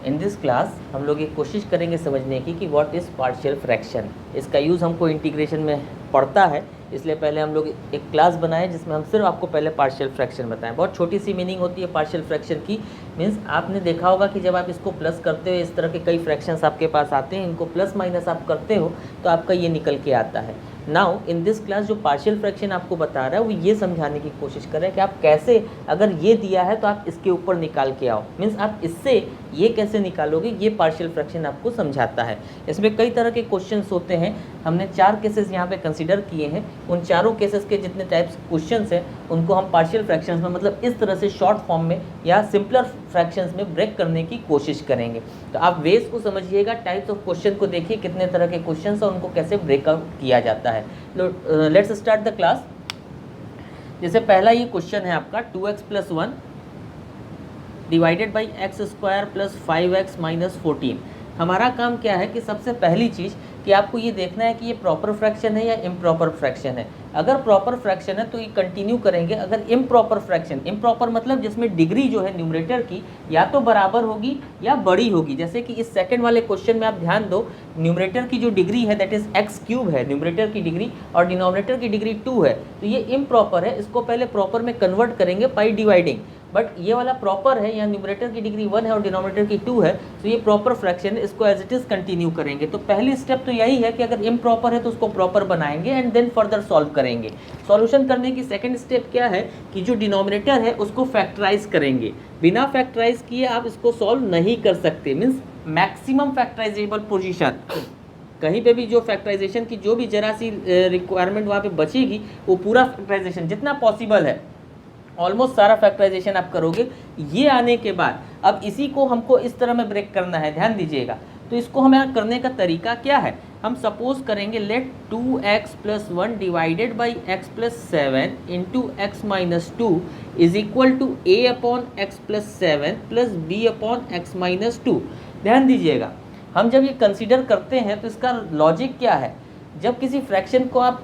In this class हम लोग ये कोशिश करेंगे समझने की कि व्हाट इज़ पार्शियल फ्रैक्शन। इसका यूज़ हमको इंटीग्रेशन में पड़ता है, इसलिए पहले हम लोग एक क्लास बनाए जिसमें हम सिर्फ आपको पहले पार्शियल फ्रैक्शन बताएं। बहुत छोटी सी मीनिंग होती है पार्शियल फ्रैक्शन की। मीन्स आपने देखा होगा कि जब आप इसको प्लस करते हो, इस तरह के कई फ्रैक्शंस आपके पास आते हैं, इनको प्लस माइनस आप करते हो तो आपका ये निकल के आता है। नाउ इन दिस क्लास जो पार्शियल फ्रैक्शन आपको बता रहा है वो ये समझाने की कोशिश करें कि आप कैसे, अगर ये दिया है तो आप इसके ऊपर निकाल के आओ। मीन्स आप इससे ये कैसे निकालोगे, ये पार्शियल फ्रैक्शन आपको समझाता है। इसमें कई तरह के क्वेश्चंस होते हैं। हमने 4 केसेस यहाँ पे कंसीडर किए हैं। उन चारों केसेस के जितने टाइप्स क्वेश्चंस हैं उनको हम पार्शियल फ्रैक्शंस में, मतलब इस तरह से शॉर्ट फॉर्म में या सिंपलर फ्रैक्शंस में ब्रेक करने की कोशिश करेंगे। तो आप वेज को समझिएगा, टाइप्स ऑफ क्वेश्चन को देखिए, कितने तरह के क्वेश्चंस हैं, उनको कैसे ब्रेकआउट किया जाता है। Let's start the class. जैसे पहला ये क्वेश्चन है आपका 2x + 1 divided by x² + 5x - 14। हमारा काम क्या है कि सबसे पहली चीज़ कि आपको ये देखना है कि ये प्रॉपर फ्रैक्शन है या इम्प्रॉपर फ्रैक्शन है। अगर प्रॉपर फ्रैक्शन है तो ये कंटिन्यू करेंगे। अगर इम्प्रॉपर फ्रैक्शन, इम्प्रॉपर मतलब जिसमें डिग्री जो है न्यूमरेटर की या तो बराबर होगी या बड़ी होगी, जैसे कि इस सेकंड वाले क्वेश्चन में आप ध्यान दो, न्यूमरेटर की जो डिग्री है दैट इज x³ है न्यूमरेटर की डिग्री, और डिनोमिनेटर की डिग्री 2 है, तो ये इम्प्रॉपर है। इसको पहले प्रॉपर में कन्वर्ट करेंगे बाई डिवाइडिंग। बट ये वाला प्रॉपर है, यहाँ न्यूमरेटर की डिग्री 1 है और डिनोमिनेटर की 2 है, तो ये प्रॉपर फ्रैक्शन है। इसको एज इट इज़ कंटिन्यू करेंगे। तो पहली स्टेप तो यही है कि अगर इम्प्रॉपर है तो उसको प्रॉपर बनाएंगे एंड देन फर्दर सॉल्व करेंगे। सॉल्यूशन करने की सेकंड स्टेप क्या है कि जो डिनोमिनेटर है उसको फैक्टराइज करेंगे। बिना फैक्टराइज किए आप इसको सॉल्व नहीं कर सकते। मीन्स मैक्सिमम फैक्टराइजेबल पोजीशन, कहीं पे भी जो फैक्टराइजेशन की जो भी जरा सी रिक्वायरमेंट वहाँ पे बचेगी वो पूरा फैक्टराइजेशन जितना पॉसिबल है ऑलमोस्ट सारा फैक्टराइजेशन आप करोगे। ये आने के बाद अब इसी को हमको इस तरह में ब्रेक करना है, ध्यान दीजिएगा। तो इसको हमें करने का तरीका क्या है, हम सपोज करेंगे let 2x + 1 divided by x + 7 into x - 2 is equal to a/x + 7 + b/x - 2। ध्यान दीजिएगा, हम जब ये कंसीडर करते हैं तो इसका लॉजिक क्या है। जब किसी फ्रैक्शन को आप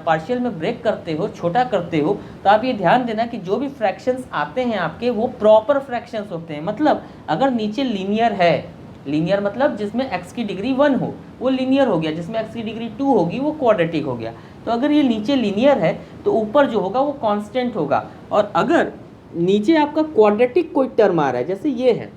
पार्शियल में ब्रेक करते हो, छोटा करते हो, तो आप ये ध्यान देना कि जो भी फ्रैक्शंस आते हैं आपके वो प्रॉपर फ्रैक्शंस होते हैं। मतलब अगर नीचे लीनियर है, लीनियर मतलब जिसमें x की डिग्री 1 हो वो लीनियर हो गया, जिसमें x की डिग्री 2 होगी वो क्वाड्रेटिक हो गया। तो अगर ये नीचे लीनियर है तो ऊपर जो होगा वो कांस्टेंट होगा। और अगर नीचे आपका क्वाड्रेटिक कोई टर्म आ रहा है, जैसे ये है,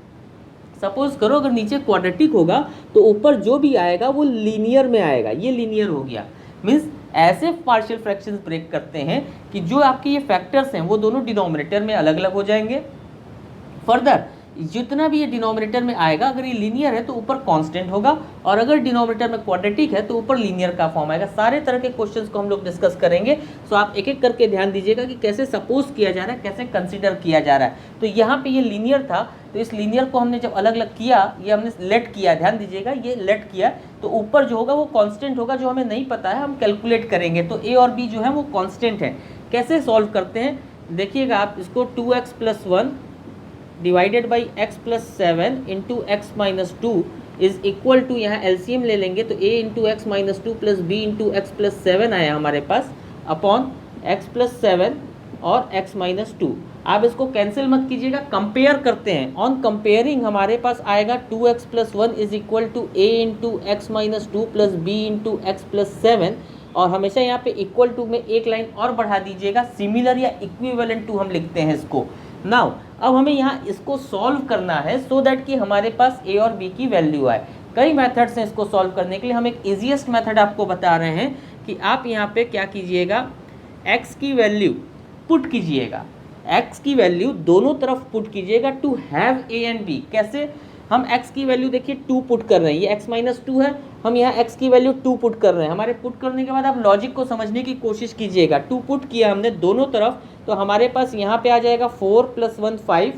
सपोज करो अगर नीचे क्वाड्रेटिक होगा तो ऊपर जो भी आएगा वो लीनियर में आएगा, ये लीनियर हो गया। मीन्स ऐसे पार्शियल फ्रैक्शंस ब्रेक करते हैं कि जो आपके ये फैक्टर्स हैं वो दोनों डिनोमिनेटर में अलग अलग हो जाएंगे। फर्दर जितना भी ये डिनोमिनेटर में आएगा, अगर ये लीनियर है तो ऊपर कांस्टेंट होगा, और अगर डिनोमिनेटर में क्वाड्रेटिक है तो ऊपर लीनियर का फॉर्म आएगा। सारे तरह के क्वेश्चंस को हम लोग डिस्कस करेंगे। सो आप एक एक करके ध्यान दीजिएगा कि कैसे सपोज किया जा रहा है, कैसे कंसीडर किया जा रहा है। तो यहाँ पे ये लीनियर था, तो इस लीनियर को हमने जब अलग अलग किया, ये हमने लेट किया, ध्यान दीजिएगा, ये लेट किया, तो ऊपर जो होगा वो कांस्टेंट होगा। जो हमें नहीं पता है हम कैलकुलेट करेंगे। तो ए और बी जो है वो कांस्टेंट है। कैसे सॉल्व करते हैं देखिएगा आप, इसको 2x + 1 divided by x + 7 into x - 2 is equal to, यहाँ एलसीएम ले लेंगे तो a into x - 2 plus b into x + 7 आया हमारे पास, अपॉन x + 7 और x - 2। आप इसको कैंसिल मत कीजिएगा, कंपेयर करते हैं। ऑन कंपेयरिंग हमारे पास आएगा 2x + 1 is equal to a into x - 2 plus b into x + 7, और हमेशा यहाँ पे इक्वल टू में एक लाइन और बढ़ा दीजिएगा, सिमिलर या इक्विवेलेंट टू हम लिखते हैं इसको। नाउ अब हमें यहाँ इसको सॉल्व करना है सो दैट कि हमारे पास a और b की वैल्यू आए। कई मेथड्स हैं इसको सॉल्व करने के लिए, हम एक ईजीएस्ट मेथड आपको बता रहे हैं कि आप यहाँ पे क्या कीजिएगा, x की वैल्यू पुट कीजिएगा, x की वैल्यू दोनों तरफ पुट कीजिएगा to have a and b। कैसे, हम x की वैल्यू देखिए 2 पुट कर रहे हैं, ये x - 2 है, हम यहाँ x की वैल्यू 2 पुट कर रहे हैं। हमारे पुट करने के बाद आप लॉजिक को समझने की कोशिश कीजिएगा। 2 पुट किया हमने दोनों तरफ, तो हमारे पास यहाँ पे आ जाएगा 4 + 1 5,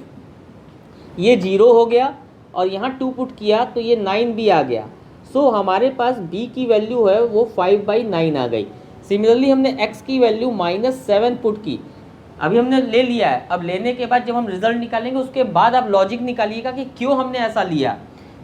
ये 0 हो गया, और यहाँ 2 पुट किया तो ये 9 भी आ गया। सो हमारे पास b की वैल्यू है वो 5/9 आ गई। सिमिलरली हमने x की वैल्यू -7 पुट की, अभी हमने ले लिया है। अब लेने के बाद जब हम रिजल्ट निकालेंगे उसके बाद आप लॉजिक निकालिएगा कि क्यों हमने ऐसा लिया।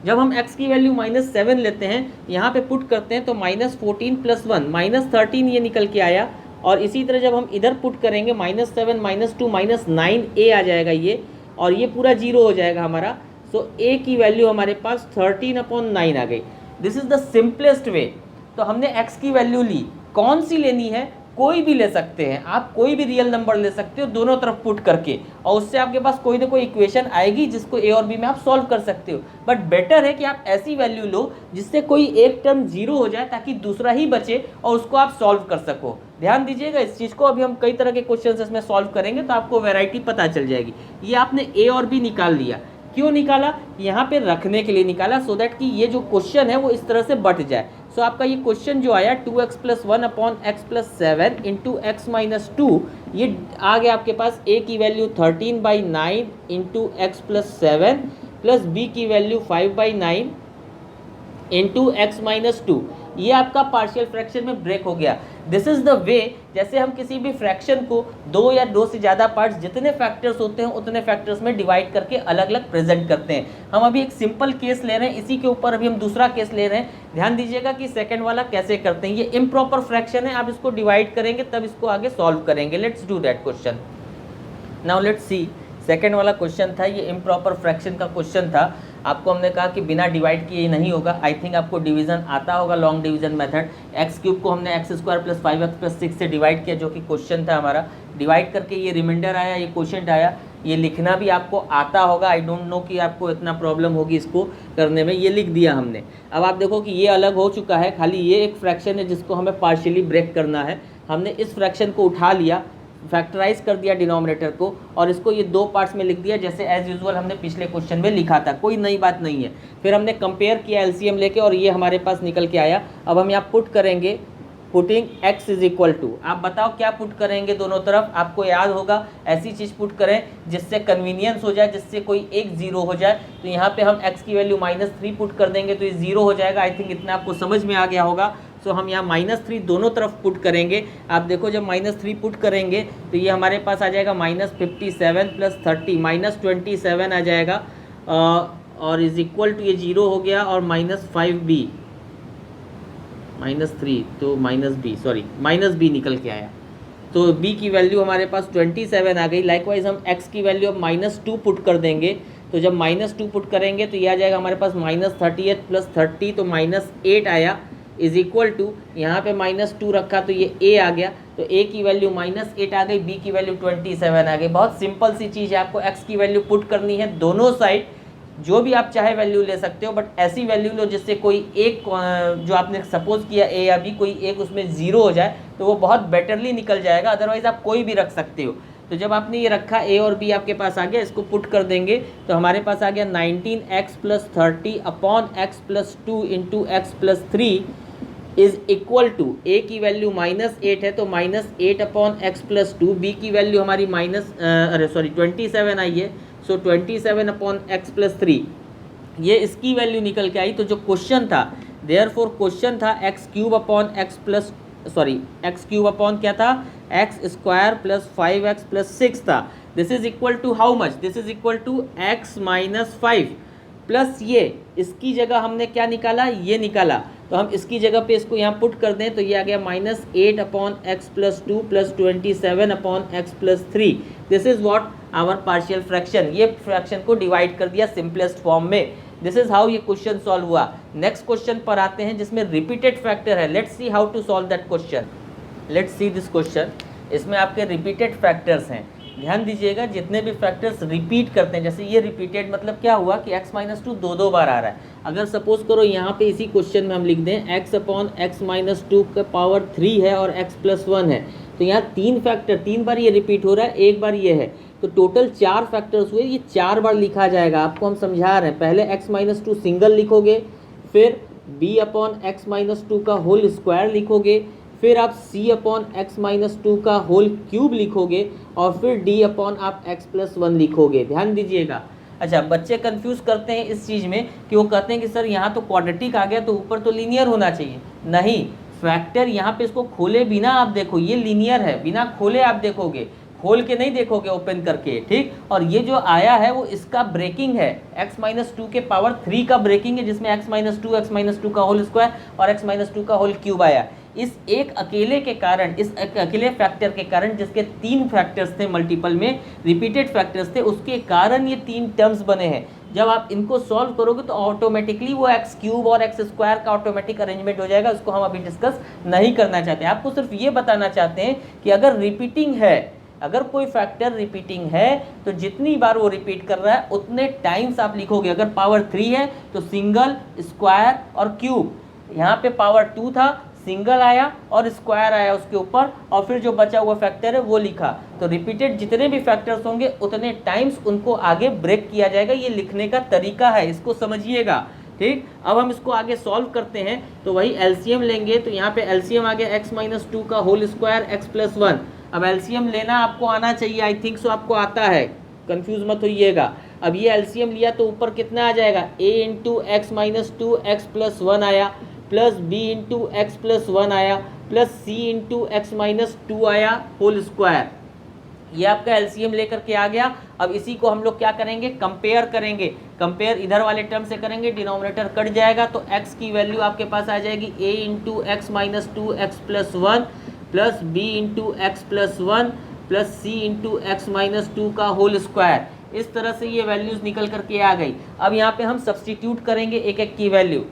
जब हम x की वैल्यू -7 लेते हैं, यहाँ पे पुट करते हैं तो -14 + 1 -13 ये निकल के आया, और इसी तरह जब हम इधर पुट करेंगे -7 -2 -9a आ जाएगा ये, और ये पूरा 0 हो जाएगा हमारा। सो ए की वैल्यू हमारे पास 13/9 आ गई। This is the simplest way. तो हमने x की वैल्यू ली, कौन सी लेनी है, कोई भी ले सकते हैं आप, कोई भी रियल नंबर ले सकते हो दोनों तरफ पुट करके, और उससे आपके पास कोई ना कोई इक्वेशन आएगी जिसको ए और बी में आप सॉल्व कर सकते हो। बट बेटर है कि आप ऐसी वैल्यू लो जिससे कोई एक टर्म जीरो हो जाए ताकि दूसरा ही बचे और उसको आप सॉल्व कर सको। ध्यान दीजिएगा इस चीज़ को, अभी हम कई तरह के क्वेश्चन इसमें सॉल्व करेंगे तो आपको वैरायटी पता चल जाएगी। ये आपने ए और बी निकाल लिया, क्यों निकाला, यहाँ पे रखने के लिए निकाला, सो दैट कि ये जो क्वेश्चन है वो इस तरह से बट जाए। सो आपका ये क्वेश्चन जो आया 2x+1/x+7 इंटू x माइनस 2, ये आ गया आपके पास a की value 13/9 into x+7 plus b की वैल्यू 5/9 इंटू x माइनस 2। ये आपका पार्शियल फ्रैक्शन में ब्रेक हो गया। दिस इज द वे, जैसे हम किसी भी फ्रैक्शन को दो या दो से ज़्यादा पार्ट्स, जितने फैक्टर्स होते हैं उतने फैक्टर्स में डिवाइड करके अलग अलग प्रेजेंट करते हैं। हम अभी एक सिंपल केस ले रहे हैं, इसी के ऊपर अभी हम दूसरा केस ले रहे हैं। ध्यान दीजिएगा कि सेकंड वाला कैसे करते हैं। ये इम्प्रॉपर फ्रैक्शन है, आप इसको डिवाइड करेंगे तब इसको आगे सॉल्व करेंगे। Let's do that question. Now let's see, second वाला क्वेश्चन था, ये इम्प्रॉपर फ्रैक्शन का क्वेश्चन था। आपको हमने कहा कि बिना डिवाइड किए नहीं होगा। आई थिंक आपको डिवीजन आता होगा, long division method. X cube को हमने x² + 5x + 6 से डिवाइड किया, जो कि क्वेश्चन था हमारा। डिवाइड करके ये रिमाइंडर आया, ये क्वोशिएंट आया। ये लिखना भी आपको आता होगा, आई डोंट नो कि आपको इतना प्रॉब्लम होगी इसको करने में। ये लिख दिया हमने। अब आप देखो कि ये अलग हो चुका है, खाली ये एक फ्रैक्शन है जिसको हमें पार्शियली ब्रेक करना है। हमने इस फ्रैक्शन को उठा लिया, फैक्टराइज कर दिया डिनोमिनेटर को, और इसको ये दो पार्ट्स में लिख दिया जैसे एज यूजुअल हमने पिछले क्वेश्चन में लिखा था, कोई नई बात नहीं है। फिर हमने कंपेयर किया एलसीएम लेके और ये हमारे पास निकल के आया। अब हम यहाँ पुट करेंगे, putting x is equal to, आप बताओ क्या पुट करेंगे दोनों तरफ। आपको याद होगा ऐसी चीज़ पुट करें जिससे कन्वीनियंस हो जाए, जिससे कोई एक जीरो हो जाए। तो यहाँ पे हम x की वैल्यू -3 पुट कर देंगे तो ये जीरो हो जाएगा। आई थिंक इतना आपको समझ में आ गया होगा। सो हम यहाँ -3 दोनों तरफ पुट करेंगे। आप देखो जब -3 पुट करेंगे तो ये हमारे पास आ जाएगा -57 + 30 -27 आ जाएगा, और इज इक्वल टू ये जीरो हो गया, और -5b -3 तो -b, सॉरी -b निकल के आया। तो b की वैल्यू हमारे पास 27 आ गई। लाइकवाइज हम x की वैल्यू अब -2 पुट कर देंगे। तो जब -2 पुट करेंगे तो ये आ जाएगा हमारे पास -38 + 30 तो -8 आया, इज इक्वल टू यहाँ पे -2 रखा तो ये a आ गया। तो a की वैल्यू -8 आ गई, b की वैल्यू 27 आ गई। बहुत सिंपल सी चीज़ है, आपको x की वैल्यू पुट करनी है दोनों साइड, जो भी आप चाहे वैल्यू ले सकते हो, बट ऐसी वैल्यू लो जिससे कोई एक, जो आपने सपोज किया a या b, कोई एक उसमें ज़ीरो हो जाए तो वो बहुत बेटरली निकल जाएगा। अदरवाइज आप कोई भी रख सकते हो। तो जब आपने ये रखा a और b आपके पास आ गया, इसको पुट कर देंगे तो हमारे पास आ गया 19x + 30/x + 2 into x + 3 is equal to, a की वैल्यू -8 है तो -8/x + 2, b की वैल्यू हमारी 27 आई है, सो 27/x + 3, ये इसकी वैल्यू निकल के आई। तो जो क्वेश्चन था, देयरफॉर क्वेश्चन था x³ अपॉन क्या था, x² + 5x + 6 था। This is equal to how much, this is equal to x - 5 plus ये, इसकी जगह हमने क्या निकाला, ये निकाला। तो हम इसकी जगह पे इसको यहाँ पुट कर दें तो ये आ गया -8/x + 2 + 27/x + 3। This is what our partial fraction. ये फ्रैक्शन को डिवाइड कर दिया सिंपलेस्ट फॉर्म में। दिस इज हाउ ये क्वेश्चन सॉल्व हुआ। नेक्स्ट क्वेश्चन पर आते हैं जिसमें रिपीटेड फैक्टर है। Let's see how to solve that question. Let's see this question. इसमें आपके रिपीटेड फैक्टर्स हैं। ध्यान दीजिएगा, जितने भी फैक्टर्स रिपीट करते हैं, जैसे ये रिपीटेड मतलब क्या हुआ कि x - 2 दो बार आ रहा है। अगर सपोज करो यहाँ पे इसी क्वेश्चन में हम लिख दें x/x - 2 का पावर 3 है और x + 1 है, तो यहाँ तीन फैक्टर, 3 बार ये रिपीट हो रहा है, एक बार ये है, तो टोटल 4 फैक्टर्स हुए। ये 4 बार लिखा जाएगा, आपको हम समझा रहे हैं। पहले x - 2 सिंगल लिखोगे, फिर b/x - 2 का होल स्क्वायर लिखोगे, फिर आप c/x - 2 का होल क्यूब लिखोगे, और फिर d/x + 1 लिखोगे। ध्यान दीजिएगा। अच्छा, बच्चे कंफ्यूज करते हैं इस चीज़ में कि वो कहते हैं कि सर यहाँ तो क्वाड्रेटिक आ गया तो ऊपर तो लीनियर होना चाहिए। नहीं, फैक्टर यहाँ पे इसको खोले बिना आप देखो, ये लीनियर है, बिना खोले आप देखोगे, खोल के नहीं देखोगे, ओपन करके, ठीक। और ये जो आया है वो इसका ब्रेकिंग है, x - 2 के पावर 3 का ब्रेकिंग है, जिसमें x - 2 का होल स्क्वायर और x - 2 का होल क्यूब आया। इस एक अकेले के कारण, इस एक अकेले फैक्टर के कारण, जिसके 3 फैक्टर्स थे, मल्टीपल में रिपीटेड फैक्टर्स थे, उसके कारण ये 3 टर्म्स बने हैं। जब आप इनको सॉल्व करोगे तो ऑटोमेटिकली वो एक्स क्यूब और एक्स स्क्वायर का ऑटोमेटिक अरेंजमेंट हो जाएगा। उसको हम अभी डिस्कस नहीं करना चाहते, आपको सिर्फ ये बताना चाहते हैं कि अगर रिपीटिंग है, अगर कोई फैक्टर रिपीटिंग है तो जितनी बार वो रिपीट कर रहा है उतने टाइम्स आप लिखोगे। अगर पावर 3 है तो सिंगल, स्क्वायर और क्यूब। यहाँ पे पावर 2 था, सिंगल आया और स्क्वायर आया उसके ऊपर, और फिर जो बचा हुआ फैक्टर है वो लिखा। तो रिपीटेड जितने भी फैक्टर्स होंगे उतने टाइम्स उनको आगे ब्रेक किया जाएगा। ये लिखने का तरीका है, इसको समझिएगा, ठीक। अब हम इसको आगे सॉल्व करते हैं, तो वही एलसीएम लेंगे। तो यहाँ पे एलसीएम आ गया x-2 का होल स्क्वायर x+1। अब एलसीएम लेना आपको आना चाहिए, आई थिंक सो आपको आता है, कंफ्यूज मत होइएगा। अब ये एलसीएम लिया तो ऊपर कितना आ जाएगा, a इंटू x-2 x+1 आया, प्लस b इंटू x+1 आया, प्लस c इंटू x-2 आया होल स्क्वायर। ये आपका एलसीएम लेकर के आ गया। अब इसी को हम लोग क्या करेंगे, कंपेयर करेंगे। कंपेयर इधर वाले टर्म से करेंगे, डिनोमिनेटर कट जाएगा तो x की वैल्यू आपके पास आ जाएगी a into x-2 x+1 plus b into x+1 plus c into x-2 का होल स्क्वायर। इस तरह से ये वैल्यूज निकल करके आ गई। अब यहाँ पे हम सब्सटीट्यूट करेंगे एक एक की वैल्यू।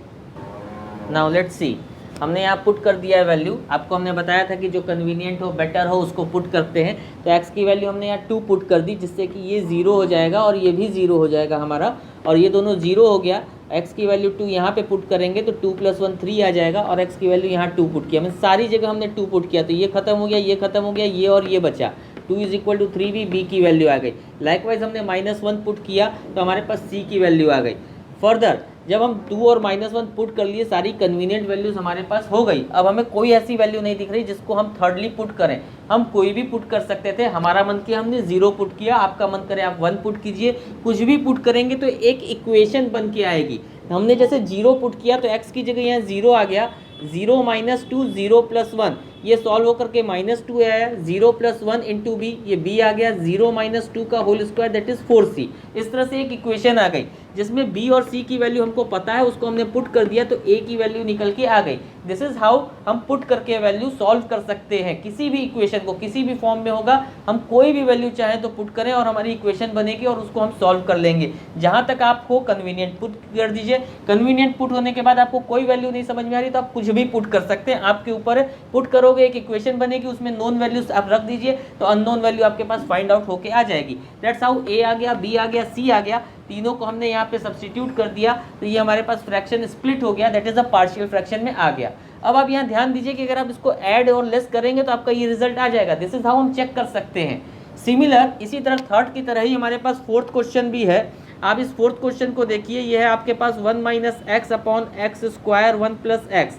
नाउ लेट्स सी, हमने यहाँ पुट कर दिया है वैल्यू। आपको हमने बताया था कि जो कन्वीनियंट हो, बेटर हो, उसको पुट करते हैं। तो x की वैल्यू हमने यहाँ 2 पुट कर दी, जिससे कि ये 0 हो जाएगा और ये भी 0 हो जाएगा हमारा, और ये दोनों 0 हो गया। x की वैल्यू 2 यहाँ पे पुट करेंगे तो 2 + 1 3 आ जाएगा, और x की वैल्यू यहाँ 2 पुट किया। मतलब सारी जगह हमने 2 पुट किया, तो ये खत्म हो गया, ये खत्म हो गया, ये और ये बचा। 2 = 3 भी b की वैल्यू आ गई। लाइकवाइज हमने -1 पुट किया तो हमारे पास c की वैल्यू आ गई। फर्दर जब हम 2 और -1 पुट कर लिए, सारी कन्वीनियंट वैल्यूज हमारे पास हो गई। अब हमें कोई ऐसी वैल्यू नहीं दिख रही जिसको हम थर्डली पुट करें। हम कोई भी पुट कर सकते थे, हमारा मन किया हमने 0 पुट किया, आपका मन करे आप 1 पुट कीजिए। कुछ भी पुट करेंगे तो एक इक्वेशन बन के आएगी। हमने जैसे 0 पुट किया तो x की जगह यहाँ 0 आ गया, 0 - 2 0 + 1, ये सॉल्व होकर के -2 आया, 0 + 1 इंटू b, ये b आ गया, 0 - 2 का whole square that is 4c। इस तरह से एक इक्वेशन आ गई जिसमें b और c की वैल्यू हमको पता है, उसको हमने पुट कर दिया तो a की वैल्यू निकल के आ गई। दिस इज हाउ हम पुट करके वैल्यू सॉल्व कर सकते हैं। किसी भी इक्वेशन को किसी भी फॉर्म में होगा, हम कोई भी वैल्यू चाहें तो पुट करें और हमारी इक्वेशन बनेगी और उसको हम सॉल्व कर लेंगे। जहां तक आपको कन्वीनियंट पुट कर दीजिए। कन्वीनियंट पुट होने के बाद आपको कोई वैल्यू नहीं समझ में आ रही तो आप कुछ भी पुट कर सकते हैं, आपके ऊपर है। पुट करोगे, एक इक्वेशन बनेगी, उसमें नोन वैल्यूज आप रख दीजिए तो अननोन वैल्यू आपके पास फाइंड आउट होके आ जाएगी। दैट्स हाउ a आ गया, b आ गया, c आ गया, तीनों को हमने यहाँ पे सब्स्टिट्यूट कर दिया तो ये हमारे पास फ्रैक्शन स्प्लिट हो गया, that is a partial fraction में आ गया। अब आप यहाँ ध्यान दीजिए कि अगर आप इसको ऐड और लेस करेंगे तो आपका ये रिजल्ट आ जाएगा। दिस इज हाउ हम चेक कर सकते हैं। सिमिलर इसी तरह थर्ड की तरह ही हमारे पास फोर्थ क्वेश्चन भी है। आप इस फोर्थ क्वेश्चन को देखिए, ये है आपके पास 1 - x/x² 1 + x।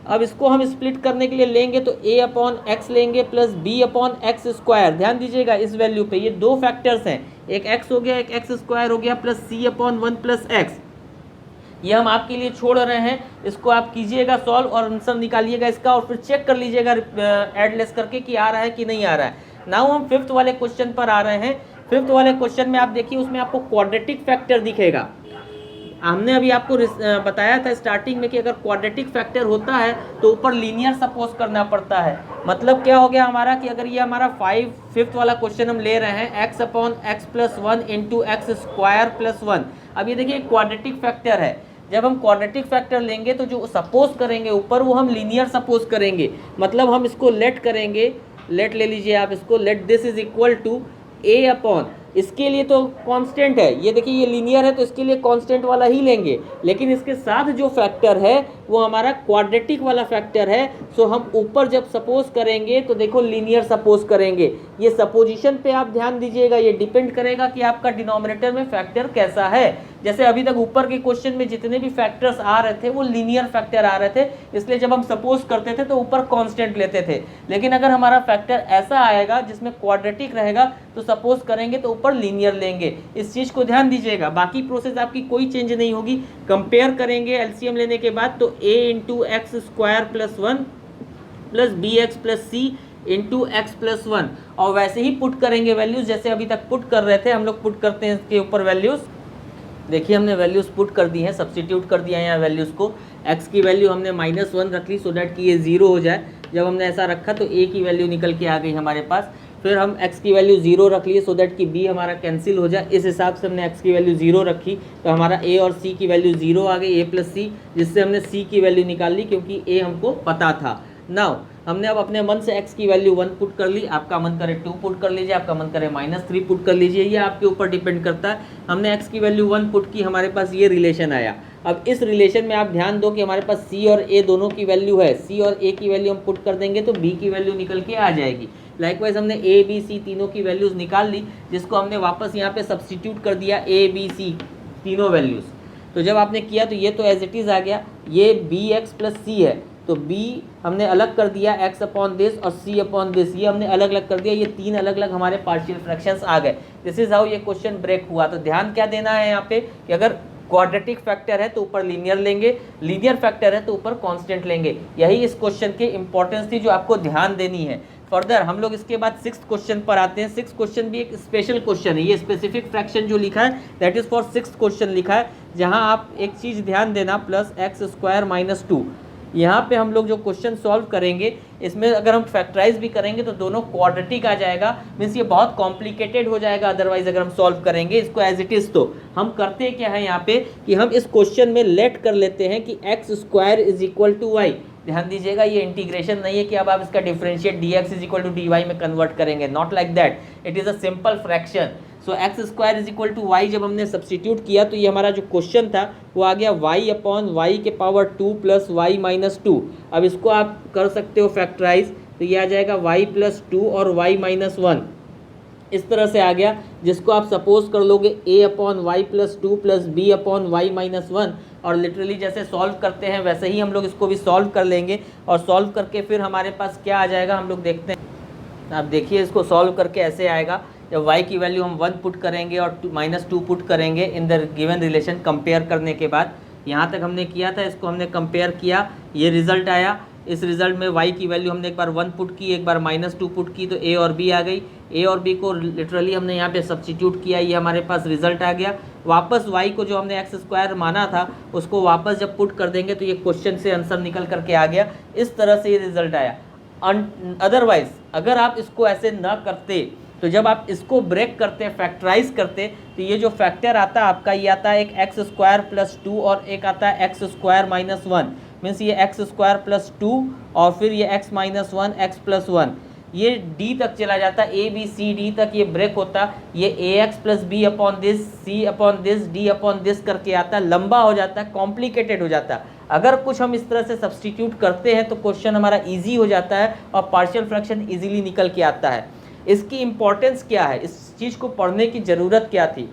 अब इसको हम स्प्लिट करने के लिए लेंगे तो a/x लेंगे प्लस b/x²। ध्यान दीजिएगा इस वैल्यू पे, ये दो फैक्टर्स हैं, एक x हो गया, एक x² हो गया, प्लस c/1 + x। ये हम आपके लिए छोड़ रहे हैं, इसको आप कीजिएगा सॉल्व और आंसर निकालिएगा इसका, और फिर चेक कर लीजिएगा ऐड लेस करके कि आ रहा है कि नहीं आ रहा है। नाउ हम फिफ्थ वाले क्वेश्चन पर आ रहे हैं। फिफ्थ वाले क्वेश्चन में आप देखिए, उसमें आपको क्वाड्रेटिक फैक्टर दिखेगा। हमने अभी आपको बताया था स्टार्टिंग में कि अगर क्वाड्रेटिक फैक्टर होता है तो ऊपर लीनियर सपोज करना पड़ता है। मतलब क्या हो गया हमारा कि अगर ये हमारा फिफ्थ वाला क्वेश्चन हम ले रहे हैं, x/x+1 × x² + 1। अब ये देखिए क्वाड्रेटिक फैक्टर है। जब हम क्वाड्रेटिक फैक्टर लेंगे तो जो सपोज करेंगे ऊपर वो हम लीनियर सपोज करेंगे। मतलब हम इसको लेट करेंगे, लेट ले लीजिए आप इसको, let this is equal to a/, इसके लिए तो कांस्टेंट है, ये देखिए ये लीनियर है तो इसके लिए कांस्टेंट वाला ही लेंगे, लेकिन इसके साथ जो फैक्टर है वो हमारा क्वाड्रेटिक वाला फैक्टर है। सो हम ऊपर जब सपोज करेंगे तो देखो लीनियर सपोज करेंगे। ये सपोजिशन पे आप ध्यान दीजिएगा, ये डिपेंड करेगा कि आपका डिनोमिनेटर में फैक्टर कैसा है। जैसे अभी तक ऊपर के क्वेश्चन में जितने भी फैक्टर्स आ रहे थे वो लीनियर फैक्टर आ रहे थे, इसलिए जब हम सपोज करते थे तो ऊपर कांस्टेंट लेते थे। लेकिन अगर हमारा फैक्टर ऐसा आएगा जिसमें क्वाड्रेटिक रहेगा तो सपोज करेंगे तो ऊपर लीनियर लेंगे। इस चीज को ध्यान दीजिएगा, बाकी प्रोसेस आपकी कोई चेंज नहीं होगी। कंपेयर करेंगे एलसीएम लेने के बाद तो a × x² + 1 plus bx + c × x + 1, और वैसे ही पुट करेंगे वैल्यूज जैसे अभी तक पुट कर रहे थे। हम लोग पुट करते हैं इसके ऊपर वैल्यूज। देखिए हमने वैल्यूज पुट कर दी हैं, सब्स्टिट्यूट कर दिया है यहाँ वैल्यूज को। x की वैल्यू हमने -1 रख ली सो डैट कि ये 0 हो जाए। जब हमने ऐसा रखा तो a की वैल्यू निकल के आ गई हमारे पास। फिर हम x की वैल्यू 0 रख लिए सो दैट कि b हमारा कैंसिल हो जाए। इस हिसाब से हमने x की वैल्यू 0 रखी तो हमारा a और c की वैल्यू 0 आ गई, a प्लस सी, जिससे हमने c की वैल्यू निकाल ली क्योंकि a हमको पता था। नाउ हमने अब अपने मन से x की वैल्यू 1 पुट कर ली, आपका मन करे 2 पुट कर लीजिए, आपका मन करे -3 पुट कर लीजिए, ये आपके ऊपर डिपेंड करता है। हमने x की वैल्यू 1 पुट की, हमारे पास ये रिलेशन आया। अब इस रिलेशन में आप ध्यान दो कि हमारे पास c और a दोनों की वैल्यू है, c और a की वैल्यू हम पुट कर देंगे तो b की वैल्यू निकल के आ जाएगी। लाइकवाइज हमने a b c तीनों की वैल्यूज़ निकाल ली, जिसको हमने वापस यहाँ पे सब्सटीट्यूट कर दिया a b c तीनों वैल्यूज़। तो जब आपने किया तो ये तो एज इट इज़ आ गया, ये bx प्लस सी है तो b हमने अलग कर दिया x अपॉन दिस और c अपॉन दिस, ये हमने अलग अलग कर दिया, ये तीन अलग अलग हमारे पार्शियल फ्रैक्शंस आ गए। दिस इज हाउ ये क्वेश्चन ब्रेक हुआ। तो ध्यान क्या देना है यहाँ पे कि अगर क्वाड्रेटिक फैक्टर है तो ऊपर लीनियर लेंगे, लीनियर फैक्टर है तो ऊपर कांस्टेंट लेंगे। यही इस क्वेश्चन की इंपॉर्टेंस थी जो आपको ध्यान देनी है। फर्दर हम लोग इसके बाद 6th क्वेश्चन पर आते हैं। 6th क्वेश्चन भी एक स्पेशल क्वेश्चन है, ये स्पेसिफिक फ्रैक्शन जो लिखा है that is for 6th question लिखा है, जहां आप एक चीज़ ध्यान देना प्लस एक्स स्क्वायर माइनस 2। यहाँ पे हम लोग जो क्वेश्चन सॉल्व करेंगे इसमें अगर हम फैक्टराइज भी करेंगे तो दोनों क्वाड्रेटिक आ जाएगा, मीन्स ये बहुत कॉम्प्लिकेटेड हो जाएगा अदरवाइज अगर हम सॉल्व करेंगे इसको एज इट इज़। तो हम करते क्या है यहाँ पे कि हम इस क्वेश्चन में लेट कर लेते हैं कि X square is equal to Y. ध्यान दीजिएगा ये इंटीग्रेशन नहीं है कि अब आप इसका differentiate dx is equal to dy में कन्वर्ट करेंगे, not like that, it is a simple fraction. So X square is equal to Y जब हमने सब्सटीट्यूट किया तो ये हमारा जो क्वेश्चन था वो आ गया वाई अपॉन वाई के पावर 2 प्लस वाई माइनस 2। अब इसको आप कर सकते हो फैक्टराइज, तो ये आ जाएगा वाई प्लस 2 और वाई माइनस 1, इस तरह से आ गया, जिसको आप सपोज कर लोगे a upon Y plus 2 plus B upon Y minus 1, और लिटरली जैसे सॉल्व करते हैं वैसे ही हम लोग इसको भी सॉल्व कर लेंगे। और सॉल्व करके फिर हमारे पास क्या आ जाएगा हम लोग देखते हैं। आप देखिए इसको सॉल्व करके ऐसे आएगा, जब y की वैल्यू हम 1 पुट करेंगे और -2 पुट करेंगे in the given relation compare करने के बाद, यहाँ तक हमने किया था, इसको हमने कंपेयर किया, ये रिजल्ट आया। इस रिजल्ट में y की वैल्यू हमने एक बार 1 पुट की, एक बार -2 पुट की, तो a और b आ गई। a और b को लिटरली हमने यहाँ पे सब्स्टिट्यूट किया, ये हमारे पास रिजल्ट आ गया। वापस y को जो हमने एक्स स्क्वायर माना था उसको वापस जब पुट कर देंगे तो ये क्वेश्चन से आंसर निकल करके आ गया। इस तरह से ये रिजल्ट आया। अदरवाइज अगर आप इसको ऐसे ना करते तो जब आप इसको ब्रेक करते फैक्टराइज करते तो ये जो फैक्टर आता है आपका, ये आता है एक एक्स स्क्वायर प्लस 2 और एक आता है एक्स स्क्वायर माइनस 1, मीन्स ये एक्स स्क्वायर प्लस 2 और फिर ये एक्स माइनस 1 एक्स प्लस 1, ये डी तक चला जाता, ए बी सी डी तक ये ब्रेक होता, ये A X plus B upon this, C upon this, D upon this करके आता, लंबा हो जाता, कॉम्प्लिकेटेड हो जाता। अगर कुछ हम इस तरह से सब्स्टिट्यूट करते हैं तो क्वेश्चन हमारा ईजी हो जाता है और पार्शियल फ्रैक्शन ईजिली निकल के आता है। इसकी इम्पोर्टेंस क्या है, इस चीज़ को पढ़ने की ज़रूरत क्या थी।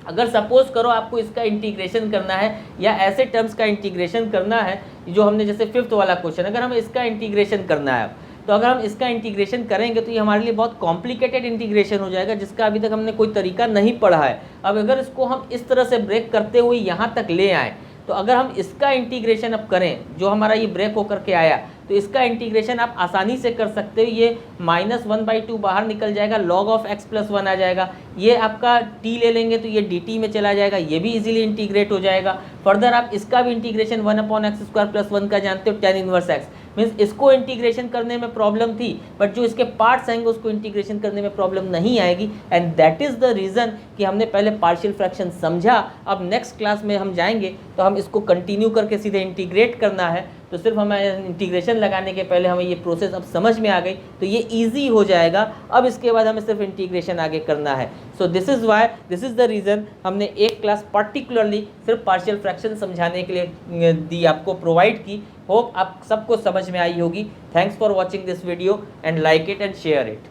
अगर सपोज करो आपको इसका इंटीग्रेशन करना है या ऐसे टर्म्स का इंटीग्रेशन करना है जो हमने जैसे 5th वाला क्वेश्चन, अगर हमें इसका इंटीग्रेशन करना है तो अगर हम इसका इंटीग्रेशन करेंगे तो ये हमारे लिए बहुत कॉम्प्लिकेटेड इंटीग्रेशन हो जाएगा जिसका अभी तक हमने कोई तरीका नहीं पढ़ा है। अब अगर इसको हम इस तरह से ब्रेक करते हुए यहाँ तक ले आएँ तो अगर हम इसका इंटीग्रेशन अब करें जो हमारा ये ब्रेक होकर के आया तो इसका इंटीग्रेशन आप आसानी से कर सकते हो। ये -1/2 बाहर निकल जाएगा, log ऑफ x प्लस 1 आ जाएगा, ये आपका t ले लेंगे तो ये dt में चला जाएगा, ये भी इजीली इंटीग्रेट हो जाएगा। फर्दर आप इसका भी इंटीग्रेशन 1/x² प्लस 1 का जानते हो, tan इनवर्स x, मीन्स इसको इंटीग्रेशन करने में प्रॉब्लम थी बट जो इसके पार्ट्स आएंगे उसको इंटीग्रेशन करने में प्रॉब्लम नहीं आएगी। And that is the reason कि हमने पहले पार्शियल फ्रैक्शन समझा, अब नेक्स्ट क्लास में हम जाएंगे तो हम इसको कंटिन्यू करके सीधे इंटीग्रेट करना है। तो सिर्फ हमें इंटीग्रेशन लगाने के पहले हमें ये प्रोसेस अब समझ में आ गई तो ये ईजी हो जाएगा। अब इसके बाद हमें सिर्फ इंटीग्रेशन आगे करना है। So this is why, this is the reason हमने एक क्लास पर्टिकुलरली सिर्फ पार्शियल फ्रैक्शन समझाने के लिए दी, आपको प्रोवाइड की। होप आप सबको समझ में आई होगी। Thanks for watching this video and like it and share it.